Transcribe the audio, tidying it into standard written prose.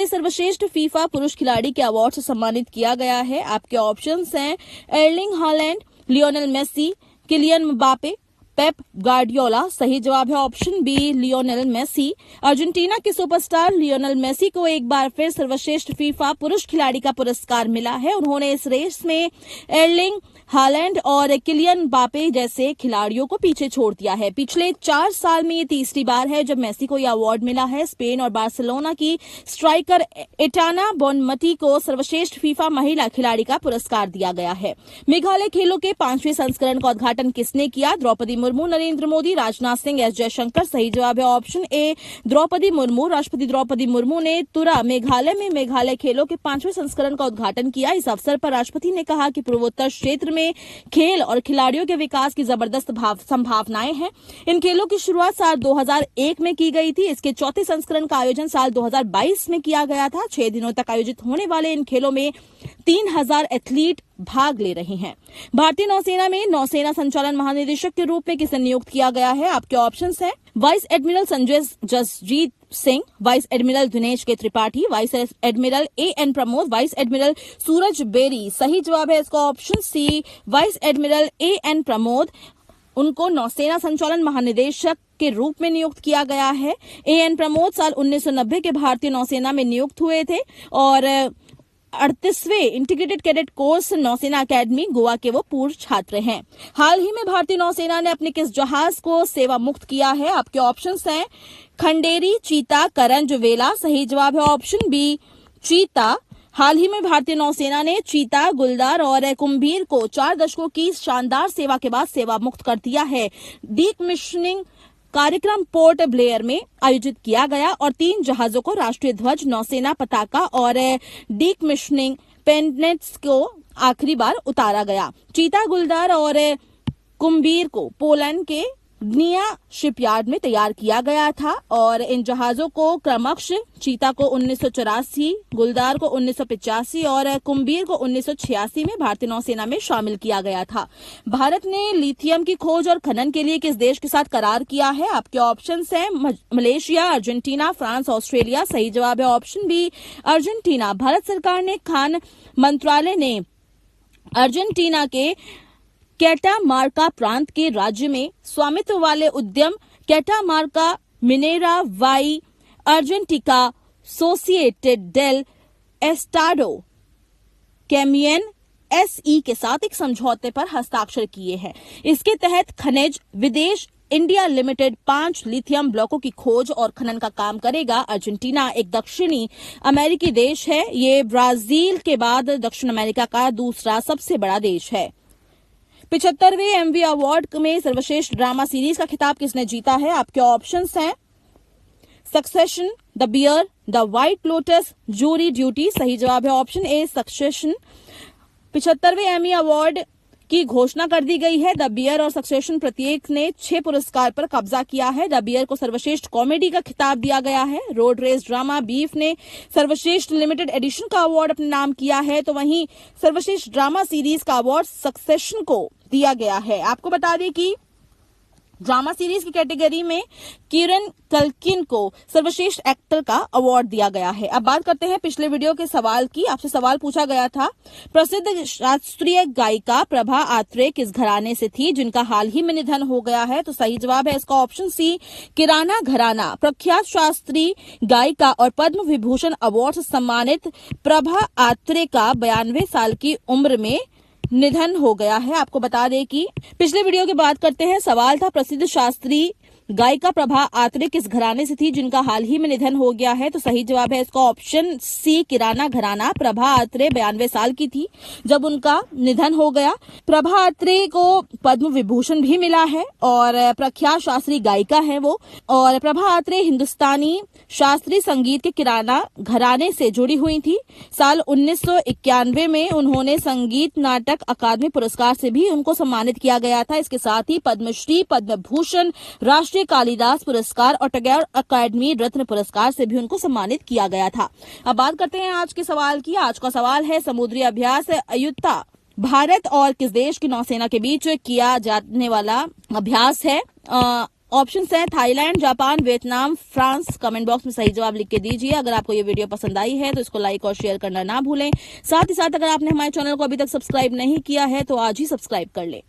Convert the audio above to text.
ने सर्वश्रेष्ठ फीफा पुरुष खिलाड़ी के अवार्ड से सम्मानित किया गया है? आपके ऑप्शंस हैं Erling Haaland, Lionel Messi, Kylian Mbappe, Pep Guardiola. सही जवाब है option B, Lionel Messi. Argentina के सुपरस्टार लियोनेल मेसी को एक बार फिर सर्वश्रेष्ठ फीफा पुरुष खिलाड़ी का पुरस्कार मिला है। उन्होंने इस रेस में एर्लिंग हालैंड और किलियन म्बापे जैसे खिलाड़ियों को पीछे छोड़ दिया है। पिछले 4 साल में ये तीसरी बार है जब मेसी को यह अवार्ड मिला है। स्पेन और बार्सिलोना की स्ट्राइकर एटाना बोनमती को सर्वश्रेष्ठ फीफा महिला खिलाड़ी का पुरस्कार दिया गया है। मेघालय खेलों के 5वें संस्करण का उद्घाटन किसने किया? द्रौपदी मुर्मू, नरेंद्र मोदी, राजनाथ सिंह, एस जयशंकर। सही जवाब है ऑप्शन ए, द्रौपदी मुर्मू। राष्ट्रपति द्रौपदी मुर्मू ने तुरा मेघालय में मेघालय खेलों के 5वें संस्करण का उद्घाटन किया। इस अवसर पर राष्ट्रपति ने कहा कि पूर्वोत्तर क्षेत्र में खेल और खिलाड़ियों के विकास की जबरदस्त संभावनाएं हैं। इन खेलों की शुरुआत साल 2001 में की गई थी। इसके चौथे संस्करण का आयोजन साल 2022 में किया गया था। 6 दिनों तक आयोजित होने वाले इन खेलों में 3000 एथलीट भाग ले रहे हैं। भारतीय नौसेना में नौसेना संचालन महानिदेशक के रूप में किसे नियुक्त किया गया है? आपके ऑप्शंस हैं vice admiral Sanjay Jasjit Singh, vice admiral Dinesh K Tripathi, vice admiral A N Pramod, vice admiral Suraj Berry. सही जवाब है इसका option C, vice admiral A N Pramod. उनको नौसेना संचालन महानिदेशक के रूप में नियुक्त किया गया है। एएन प्रमोद साल 1990 के भारतीय नौसेना में नियुक्त हुए थे और 38वें इंटीग्रेटेड कैडेट कोर्स नौसेना अकेडमी गोवा के वो पूर्व छात्र हैं। हाल ही में भारतीय नौसेना ने अपने किस जहाज को सेवा मुक्त किया है? आपके ऑप्शंस हैं खंडेरी, चीता, करंज, वेला। सही जवाब है ऑप्शन बी, चीता। हाल ही में भारतीय नौसेना ने चीता, गुलदार और कुंभीर को 4 दशकों की शानदार सेवा के बाद सेवा मुक्त कर दिया है। डीकमिशनिंग कार्यक्रम पोर्ट ब्लेयर में आयोजित किया गया और 3 जहाजों को राष्ट्रीय ध्वज, नौसेना पताका और डीकमिशनिंग पेंडेंट्स को आखिरी बार उतारा गया। चीता, गुलदार और कुंभीर को पोलैंड के ग्निया शिपयार्ड में तैयार किया गया था और इन जहाजों को क्रमशः चीता को 1984, गुलदार को 1985 और कुंभीर को 1986 में भारतीय नौसेना में शामिल किया गया था। भारत ने लिथियम की खोज और खनन के लिए किस देश के साथ करार किया है? आपके ऑप्शंस हैं मलेशिया, अर्जेंटीना, फ्रांस, ऑस्ट्रेलिया। सही जवाब है ऑप्शन बी, अर्जेंटीना। भारत सरकार ने खान मंत्रालय ने अर्जेंटीना के कैटामार्का प्रांत के राज्य में स्वामित्व वाले उद्यम कैटामार्का मिनेरा वाई अर्जेंटिका सोसिएटेड डेल एस्टाडो कैमियन एसई के साथ एक समझौते पर हस्ताक्षर किए हैं। इसके तहत खनिज विदेश इंडिया लिमिटेड 5 लिथियम ब्लॉकों की खोज और खनन का काम करेगा। अर्जेंटीना एक दक्षिणी अमेरिकी देश है। ये ब्राजील के बाद दक्षिण अमेरिका का दूसरा सबसे बड़ा देश है। 75वें एमवी अवार्ड में सर्वश्रेष्ठ ड्रामा सीरीज का खिताब किसने जीता है? आपके ऑप्शंस हैं Succession, the Bear, the White Lotus, jury duty. सही जवाब है ऑप्शन ए, सक्सेशन। 75वें एमी अवार्ड की घोषणा कर दी गई है। द बियर और सक्सेशन प्रत्येक ने 6 पुरस्कार पर कब्जा किया है। द बियर को सर्वश्रेष्ठ कॉमेडी का खिताब दिया गया है। रोड रेस ड्रामा बीफ ने सर्वश्रेष्ठ लिमिटेड एडिशन का अवार्ड अपने नाम किया है, तो वहीं सर्वश्रेष्ठ ड्रामा सीरीज का अवार्ड सक्सेशन को दिया गया है। आपको बता दें कि ड्रामा सीरीज की कैटेगरी में कीरन कल्किन को सर्वश्रेष्ठ एक्टर का अवार्ड दिया गया है। अब बात करते हैं पिछले वीडियो के सवाल की। आपसे सवाल पूछा गया था, प्रसिद्ध शास्त्रीय गायिका प्रभा आत्रे किस घराने से थी जिनका हाल ही में निधन हो गया है? तो सही जवाब है इसका ऑप्शन सी, किराना घराना। प्रख्यात शास्त्रीय गायिका और पद्म विभूषण अवार्ड से सम्मानित प्रभा आत्रे का 92 साल की उम्र में निधन हो गया है। आपको बता दें कि पिछले वीडियो की बात करते हैं। सवाल था, प्रसिद्ध शास्त्रीय गायिका प्रभा आत्रे किस घराने से थी जिनका हाल ही में निधन हो गया है? तो सही जवाब है इसका ऑप्शन सी, किराना घराना। प्रभा आत्रे 92 साल की थी जब उनका निधन हो गया। प्रभा आत्रे को पद्म विभूषण भी मिला है और प्रख्यात शास्त्रीय गायिका है वो। और प्रभा आत्रे हिंदुस्तानी शास्त्रीय संगीत के किराना घराने से जुड़ी हुई थी। साल 1991 में उन्होंने संगीत नाटक अकादमी पुरस्कार से भी उनको सम्मानित किया गया था। इसके साथ ही पद्मश्री, पद्म भूषण, राष्ट्रीय कालिदास पुरस्कार और टैगोर अकादमी रत्न पुरस्कार से भी उनको सम्मानित किया गया था। अब बात करते हैं आज के सवाल की। आज का सवाल है, समुद्री अभ्यास अयुता भारत और किस देश की नौसेना के बीच किया जाने वाला अभ्यास है? ऑप्शन है Thailand, Japan, Vietnam, France. Comment box में सही जवाब लिख के दीजिए। अगर आपको ये वीडियो पसंद आई है तो इसको लाइक और शेयर करना ना भूलें। साथ ही साथ अगर आपने हमारे चैनल को अभी तक सब्सक्राइब नहीं किया है तो आज ही सब्सक्राइब कर लें।